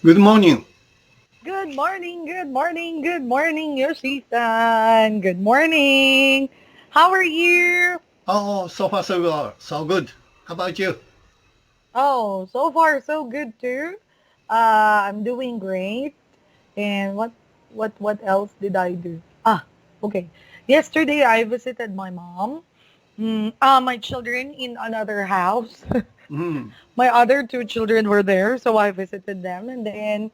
Good morning. Good morning, good morning, Yoshi-san. Good morning. How are you? Oh, so far so good. So good. How about you? Oh, so far so good too. I'm doing great. And what else did I do? Okay. Yesterday I visited my mom. My children in another house. Mm. My other two children were there, so I visited them. And then,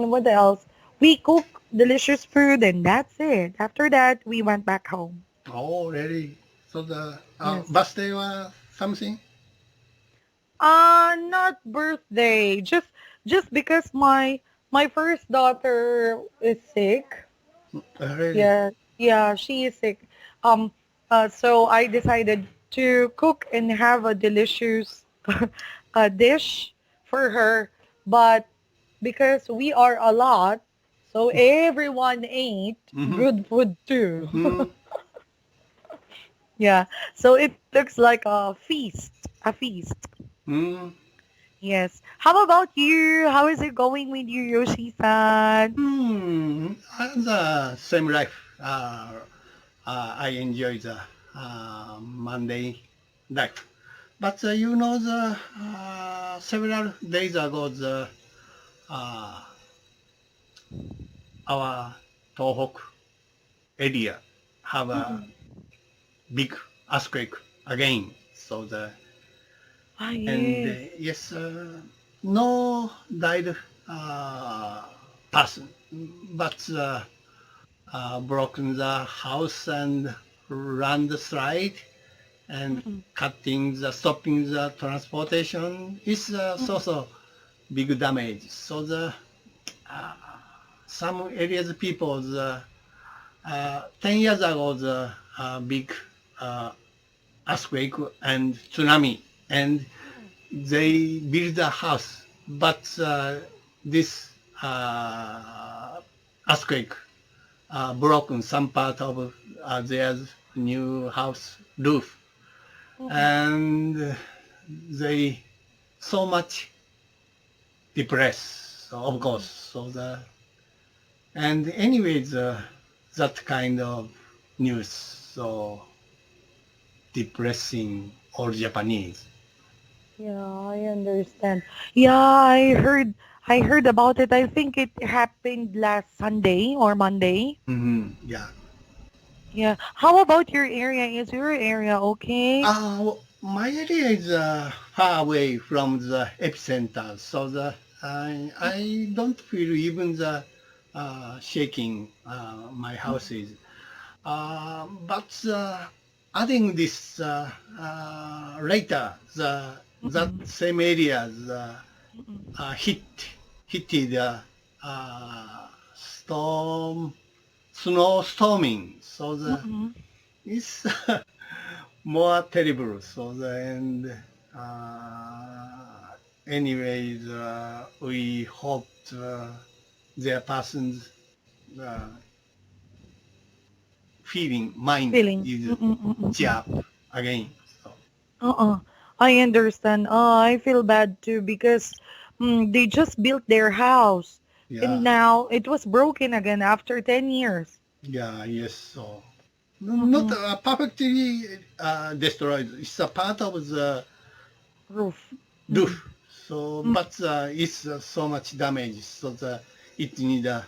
what else? We cook delicious food, and that's it. After that, we went back home. Oh, really? So the Yes. birthday was something? Not birthday. Just because my first daughter is sick. Really? Yeah, yeah, she is sick. Um, so I decided to cook and have a delicious dish for her. But because we are a lot, so everyone ate Mm-hmm. good food too. Mm-hmm. Yeah, so it looks like a feast, a feast. Mm. Yes. How about you? How is it going with you, Yoshi-san? The same life. I enjoy the Monday life. But the several days ago, uh, our Tohoku area have a Mm-mm. big earthquake again. So the Ah, and yes. yes, no died uh, person, but broken the house and landslide and Mm-mm. cutting the stopping the transportation is Mm-mm. so big damage. So the some areas people the 10 years ago the big uh, earthquake and tsunami, and Mm-mm. they build a house. But this earthquake broken some part of their new house roof, Mm-mm. and they so much depressed. So of course, Mm-mm. so the and anyways, that kind of news so depressing all Japanese. Yeah, I understand. Yeah, I heard about it. I think it happened last Sunday or Monday. Mhm, yeah. Yeah. How about your area? Is your area okay? My area is far away from the epicenter, so I don't feel even the shaking my house is. But adding this later, that Mm-mm. same area the Mm-mm. hit storm snowstorming, so Mm-mm. it's more terrible. So anyways, we hope their person's uh, feeling mind Feeling. is Mm-mm. cheer Mm-mm. up again. So Uh-uh. I understand. I feel bad too because they just built their house and yeah, now it was broken again after 10 years. yeah, yes. So not Mm-mm. perfectly destroyed. It's a part of the Roof. Mm-mm. roof. So, Mm. but it's so much damage. So it need a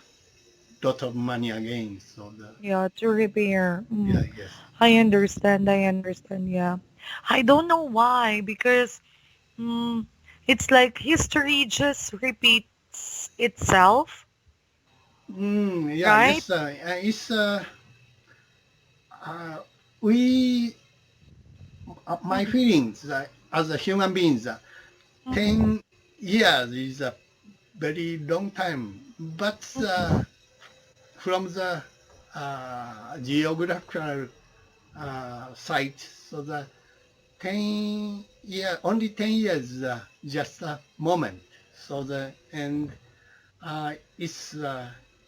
lot of money again. So Yeah, to repair. yeah, yes. I understand. I understand. Yeah. I don't know why because mm, it's like history just repeats itself, Yeah, right? yes. It's uh, we my Mm-mm. feelings as a human beings. Mm-mm. 10 years is a very long time, but Mm-mm. from the geographical site, so the only 10 years is just a moment. So it's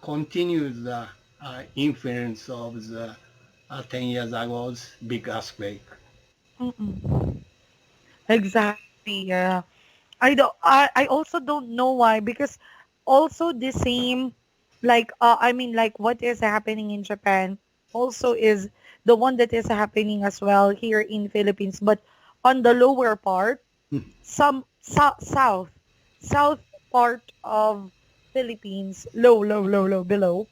continues the influence of the 10 years ago's big earthquake. Mm-mm. Exactly. Yeah. I also don't know why, because also the same, like I mean, like what is happening in Japan also is the one that is happening as well here in Philippines, but on the lower part, Mm. some south part of Philippines, low below.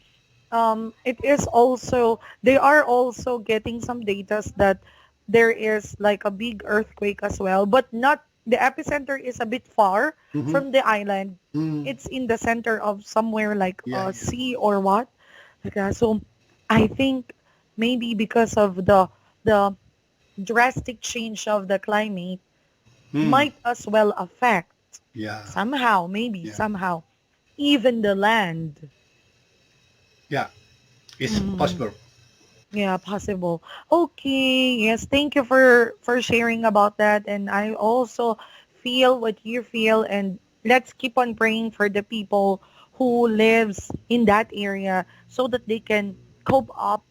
It is also, they are also getting some data that there is like a big earthquake as well, but not, the epicenter is a bit far Mhm. from the island. Mm. It's in the center of somewhere like Yeah, a yeah. sea or what. Okay, so I think maybe because of the drastic change of the climate Mm. might as well affect Yeah, somehow, maybe yeah, somehow, even the land. yeah. It's Mm. possible. Yeah, possible. Okay, yes, thank you for sharing about that. And I also feel what you feel, and let's keep on praying for the people who lives in that area so that they can cope up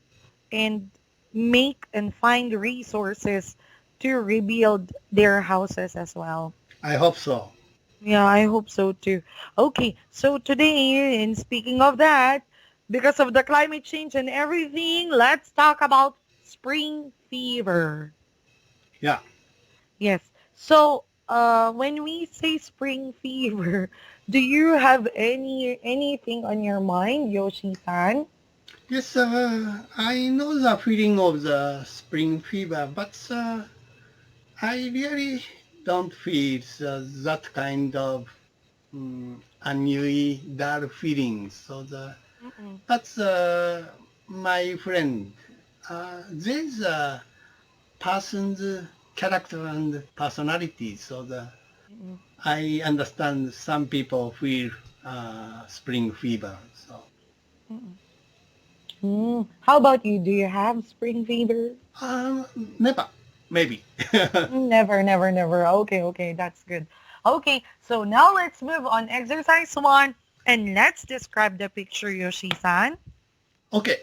and make and find resources to rebuild their houses as well. I hope so. Yeah, I hope so too. Okay, so today, and speaking of that, because of the climate change and everything, let's talk about spring fever. Yeah. Yes. So, when we say spring fever, do you have anything on your mind, Yoshi-san? Yes, I know the feeling of the spring fever, but I really don't feel that kind of ennui, dull feelings. Mm-mm. But my friend, there's a person's character and personality. Mm-mm. I understand some people feel spring fever. So Mm-mm. How about you? Do you have spring fever? um, never, maybe. Never, never, never. Okay, okay, that's good. Okay, so now let's move on. Exercise one, and let's describe the picture, Yoshi-san. Okay,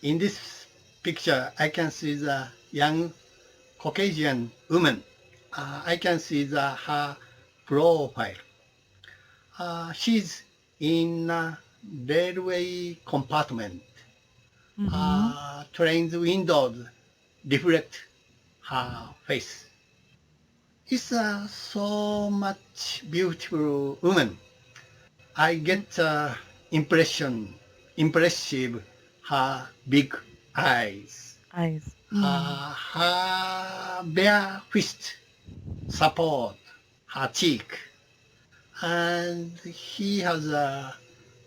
in this picture, I can see the young Caucasian woman. I can see her profile. She's in a railway compartment. Mm-hmm. Train's windows reflect her face. It's a so much beautiful woman. I get impressive her big eyes. Eyes. Mm. Her bare fist support her cheek, and he has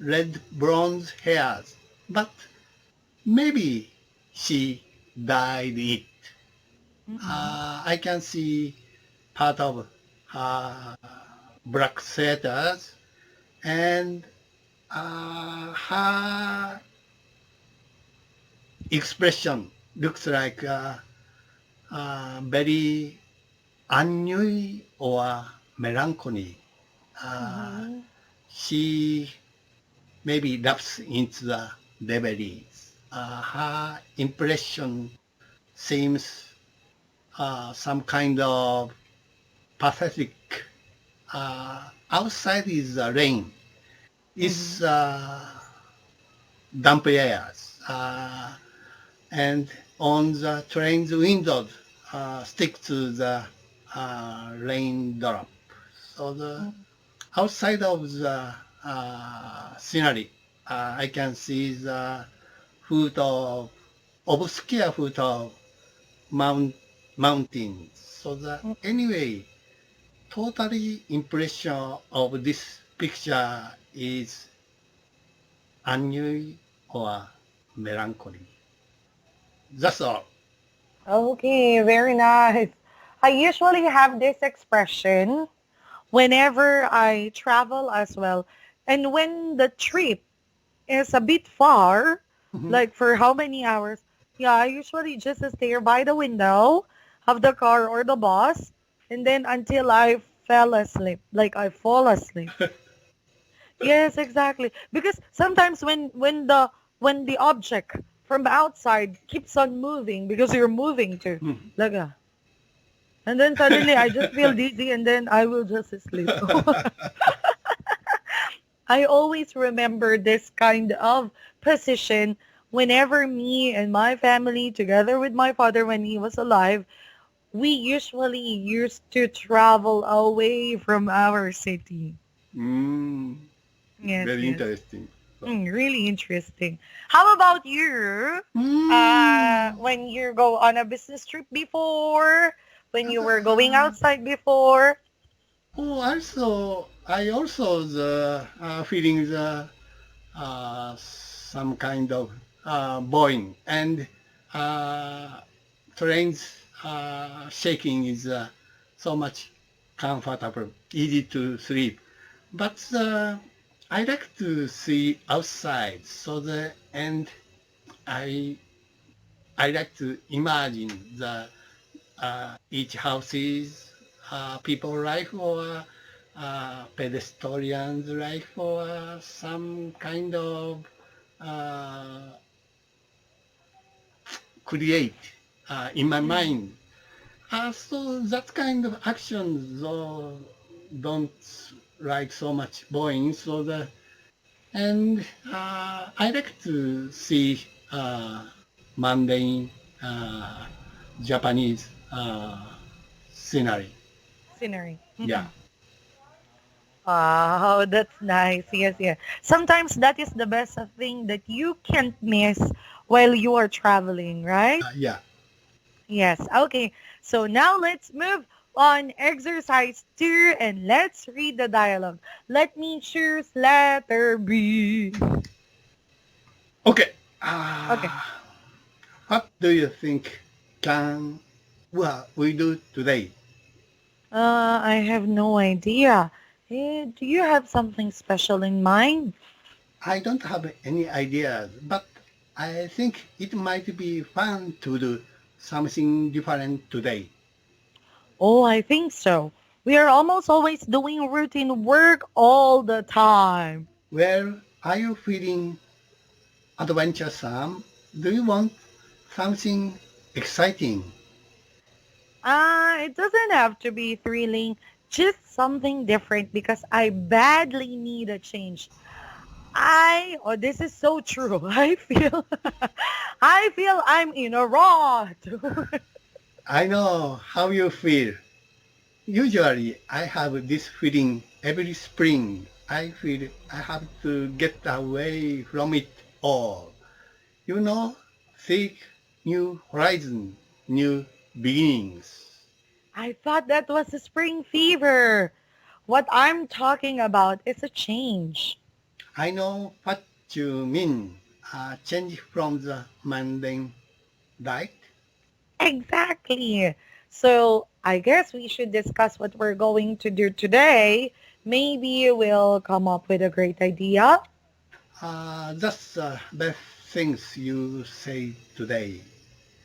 red bronze hairs, but maybe she dyed it. Mm-mm. I can see part of her black sweaters, and her expression looks like very ennui or melancholy. Uh, Mm-hmm. she maybe lapses into the reveries. Her impression seems some kind of pathetic. Outside is the rain. Mm-hmm. It's damp airs. And on the train's windows stick to the raindrop. So the outside of the scenery, I can see the foot of obscure foot of mount, mountains. So the anyway, totally impression of this picture is ennui or melancholy. That's all. Okay, very nice. I usually have this expression whenever I travel as well. And when the trip is a bit far, Mhm. like for how many hours, yeah, I usually just stare by the window of the car or the bus, and then until I fell asleep, like I fall asleep. Yes, exactly. Because sometimes when the object from outside keeps on moving because you're moving too, Mhm. like And then suddenly I just feel dizzy and then I will just sleep. I always remember this kind of position whenever me and my family, together with my father when he was alive, we usually used to travel away from our city. Mm, Yes, very yes. interesting. So, Really interesting. How about you? mm, When you go on a business trip before, when you were going outside before? oh, also, I also the feeling the some kind of boring and uh, trains shaking is so much comfortable, easy to sleep. But I like to see outside, so the and I I like to imagine the each houses, people life or pedestrians life or some kind of uh, create in my Mm. mind. So that kind of actions don't like so much boring. So the and I like to see mundane Japanese scenery. Scenery. Yeah, Wow, that's nice. Yes, yes. Sometimes that is the best thing that you can't miss while you are traveling, right? yeah. Yes. Okay. So now let's move on exercise 2 and let's read the dialogue. Let me choose letter B. Okay. Okay. What do you think can we do today? I have no idea. Do you have something special in mind? I don't have any ideas, but I think it might be fun to do something different today. Oh, I think so. We are almost always doing routine work all the time. Well, are you feeling adventuresome? Do you want something exciting? It doesn't have to be thrilling, just something different because I badly need a change. This is so true. I feel I'm in a rut. I know how you feel. Usually, I have this feeling every spring. I feel I have to get away from it all. You know, seek new horizon, new beginnings. I thought that was a spring fever. What I'm talking about is a change. I know what you mean. Change from the mundane, right? Exactly. So I guess we should discuss what we're going to do today. Maybe we'll come up with a great idea. That's the best things you say today.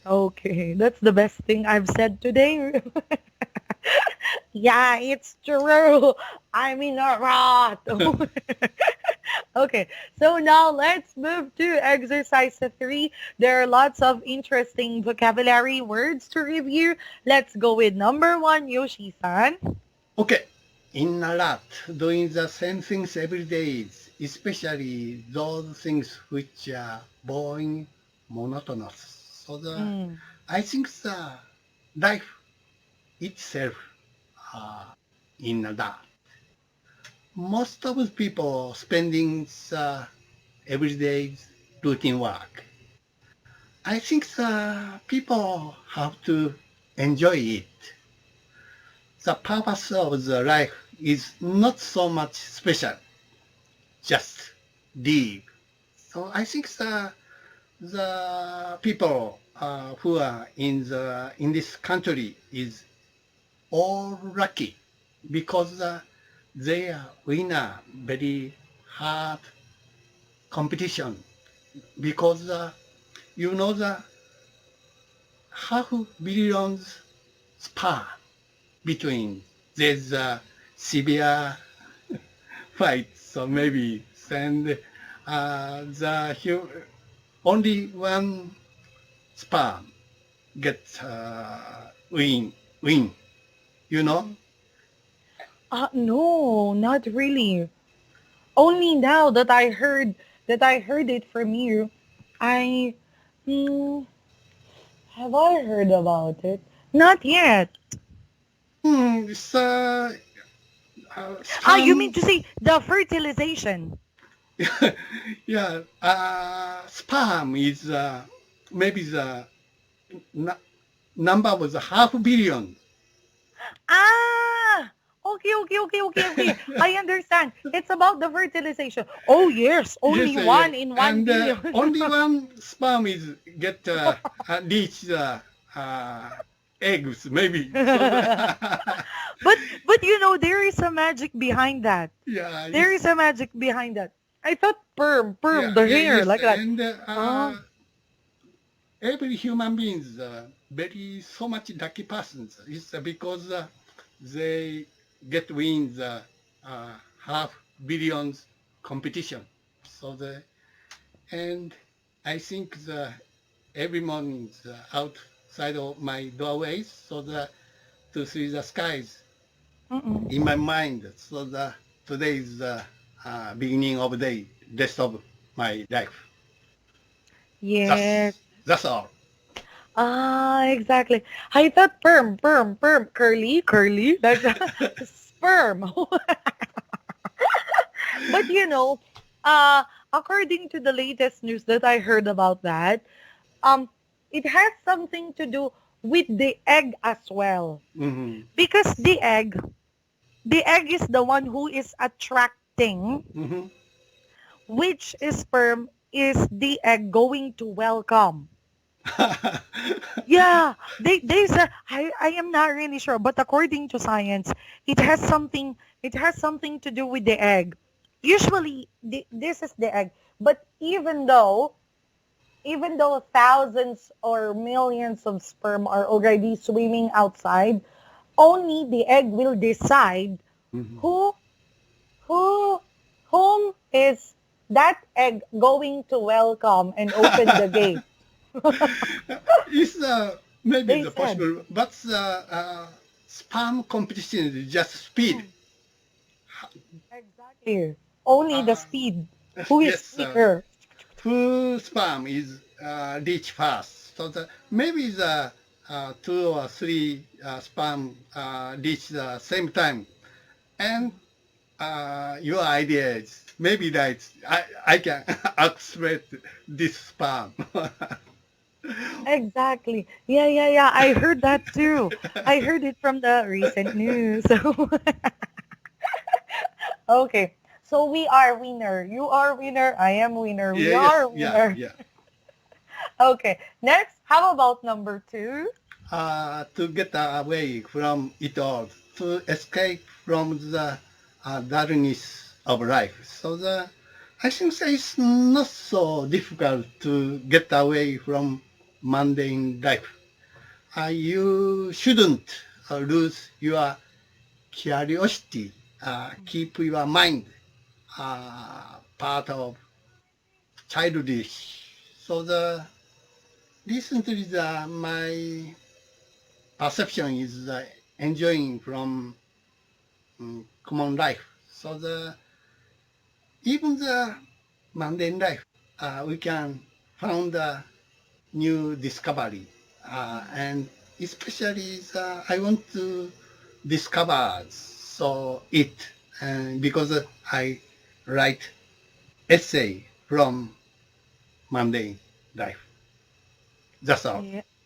Okay, that's the best thing I've said today. Yeah, it's true. I'm in a rut. Okay, so now let's move to exercise 3. There are lots of interesting vocabulary words to review. Let's go with number 1, Yoshi-san. Okay, in a lot, doing the same things every day, especially those things which are boring, monotonous. So Mm. I think the life itself uh, in a lot. Most of the people spending the everyday routine work. I think the people have to enjoy it. The purpose of the life is not so much special, just live. So I think the people who are in this country is all lucky because they are winner very hard competition because you know the half billions span between there's a severe fight, so maybe and only one sperm gets win. You know? No, not really. Only now that I heard it from you, I hmm, have I heard about it? Not yet. It's You mean sperm. to say the fertilization? Yeah, sperm is maybe the n- number was half billion. Ah, okay. I understand. It's about the fertilization. Oh yes, only Yes, yeah. one in one And billion. only one sperm is get reach the uh, eggs maybe. So But there is a magic behind that. yeah, There is it's a magic behind that. I thought perm, yeah, the yeah, hair, yes, like that. and Oh, every human beings very so much lucky persons. It's because they get win the half billions competition. So the and I think the every morning outside of my doorways, so the to see the skies mm-mm. in my mind. So the today is the beginning of the day, rest of my life. Yes. That's all. Exactly. I thought perm, curly, like that. Sperm. But uh, according to the latest news that I heard about that, um, it has something to do with the egg as well. Hmm. Because the egg is the one who is attracting, Hmm. which sperm is the egg going to welcome. Yeah, they say I am not really sure, but according to science, it has something to do with the egg. Usually, this is the egg, but even though thousands or millions of sperm are already swimming outside, only the egg will decide Hmm. who who whom is that egg going to welcome and open the gate. It's maybe They the said. possible, but the sperm competition is just speed. Mm, exactly. Only the Uh, speed. Who is yes, quicker? who sperm is reach fast. So maybe the two or three sperm reach the same time. And your idea is maybe that I can accelerate this sperm. Exactly. Yeah. I heard that too. I heard it from the recent news. Okay. So we are winner. You are winner. I am winner. We Yeah, yes, are yeah, winner. yeah. Okay. Next, how about number two? To get away from it all, to escape from the darkness of life. So I think that it's not so difficult to get away from mundane life. You shouldn't lose your curiosity. Keep your mind part of childish. So recently my perception is enjoying from common life. So even the mundane life, we can found a new discovery, and especially I want to discover it, and because I write essay from mundane life. That's all.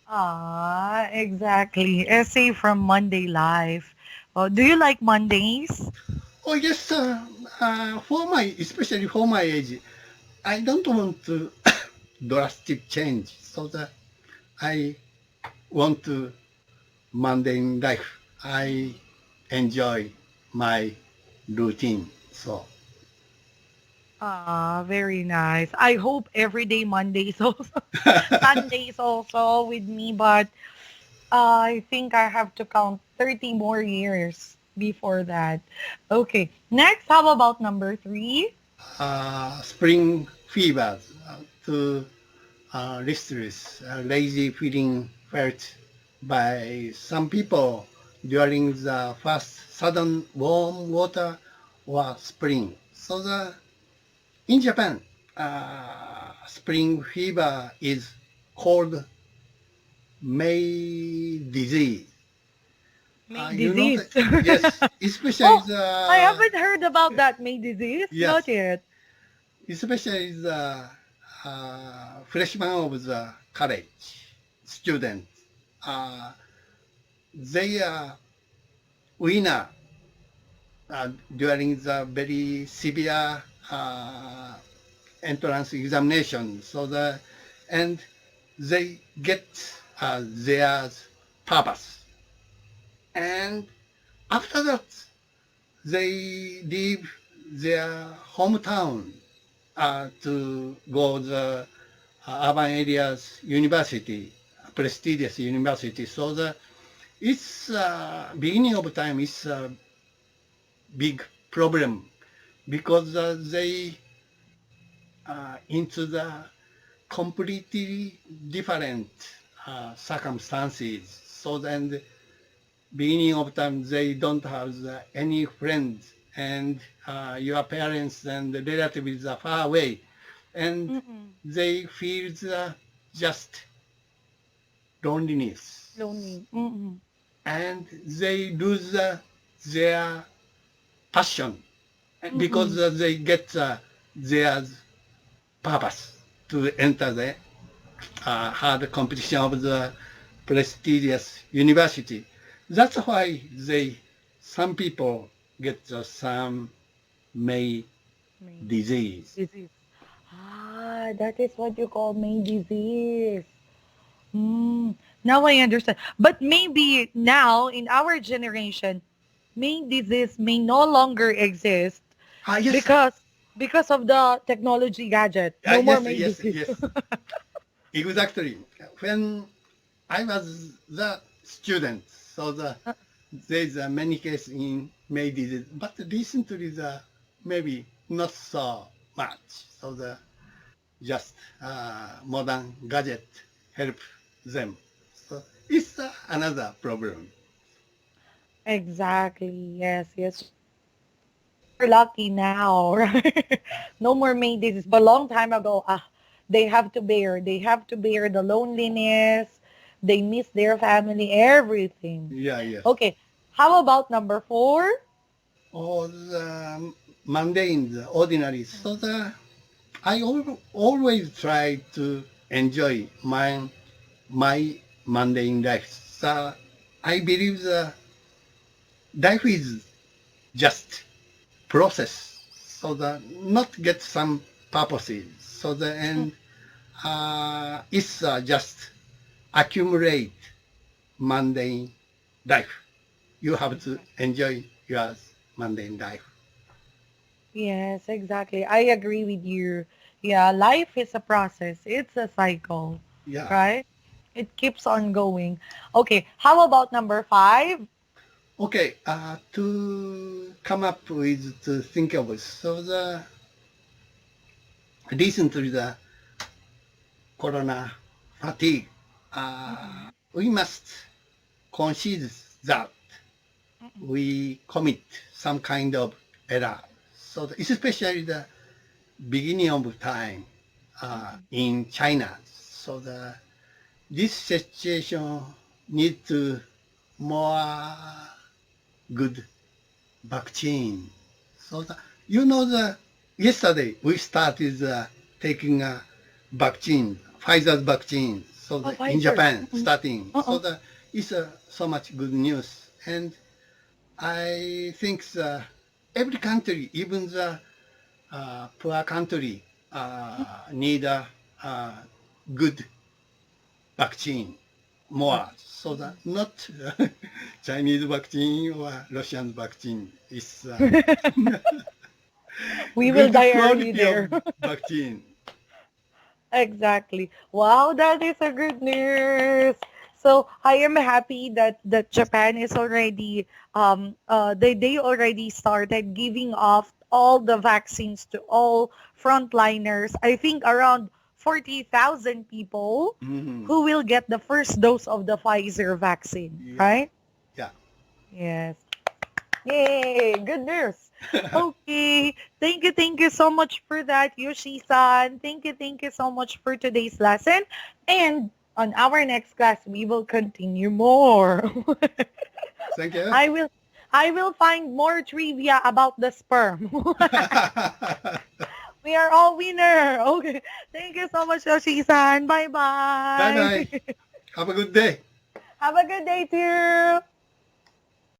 Yeah. Exactly. Essay from Monday Life. Oh, do you like Mondays? Oh yes, especially for my age, I don't want to drastic change. So I want to mundane life. I enjoy my routine. So Very nice. I hope every day Mondays also, Sundays also with me, but I think I have to count 30 more years before that. Okay. Next, how about number three? spring fever to restless, lazy feeling felt by some people during the first sudden warm water or spring. So in Japan, spring fever is called May disease. May You know disease. that? Yes, especially Oh, I the haven't heard about that May disease. yes, Not yet. especially the freshman of the college students. Uh, they are winner during the very severe entrance examination. And they get their purpose. And after that, they leave their hometown to go the urban areas university, prestigious university. It's beginning of time is a big problem because they into the completely different circumstances. So then beginning of time they don't have any friends and your parents and the relatives are far away and Mm-mm. they feel just loneliness Lonely. Mm-mm. and they lose their passion because Mm-mm. they get their purpose to enter the hard competition of the prestigious university. That's why some people get some May May disease. disease. Ah, that is what you call May disease. Mm, now I understand. But maybe now in our generation, May disease may no longer exist Yes, because because of the technology gadget. No more yes, May yes, disease. yes, exactly. When I was the student, there's many cases in May disease, but recently maybe not so much. Just modern gadget help them. So it's another problem. Exactly. Yes, yes. We're lucky now, right? No more May disease. But long time ago, they have to bear the loneliness. They miss their family, everything. Yeah, yes. Okay. How about number four? All the mundane, the ordinary. Always try to enjoy my mundane life. So I believe the life is just process. Not get some purposes. And it's just accumulate mundane life. You have to enjoy your mundane life. Yes, exactly. I agree with you. Yeah, life is a process. It's a cycle, Yeah. right? It keeps on going. Okay, how about number five? Okay. To come up with to think of it. Recently the corona fatigue. Mm-mm, We must concede that mm-mm, we commit some kind of error. Especially the beginning of time mm-mm. in China. This situation need to more good vaccine. The yesterday we started taking a vaccine, Pfizer's vaccine. Oh, In Pfizer. Japan Mm-mm. starting. Uh-uh. It's so much good news. And I think every country, even the poor country, need a good vaccine more. Not Chinese vaccine or Russian vaccine. It's We will good die early quality of there. vaccine. Exactly. Wow, that is a good news. So I am happy that Japan is already they already started giving off all the vaccines to all frontliners. I think around 40,000 people Mhm. who will get the first dose of the Pfizer vaccine, Yeah, right? yeah. Yes. Yay! Good news. Okay. Thank you so much for that, Yoshi-san. Thank you so much for today's lesson. And on our next class, we will continue more. Thank you. I will find more trivia about the sperm. We are all winner. Okay. Thank you so much, Yoshi-san. Bye-bye. Bye-bye. Have a good day. Have a good day too.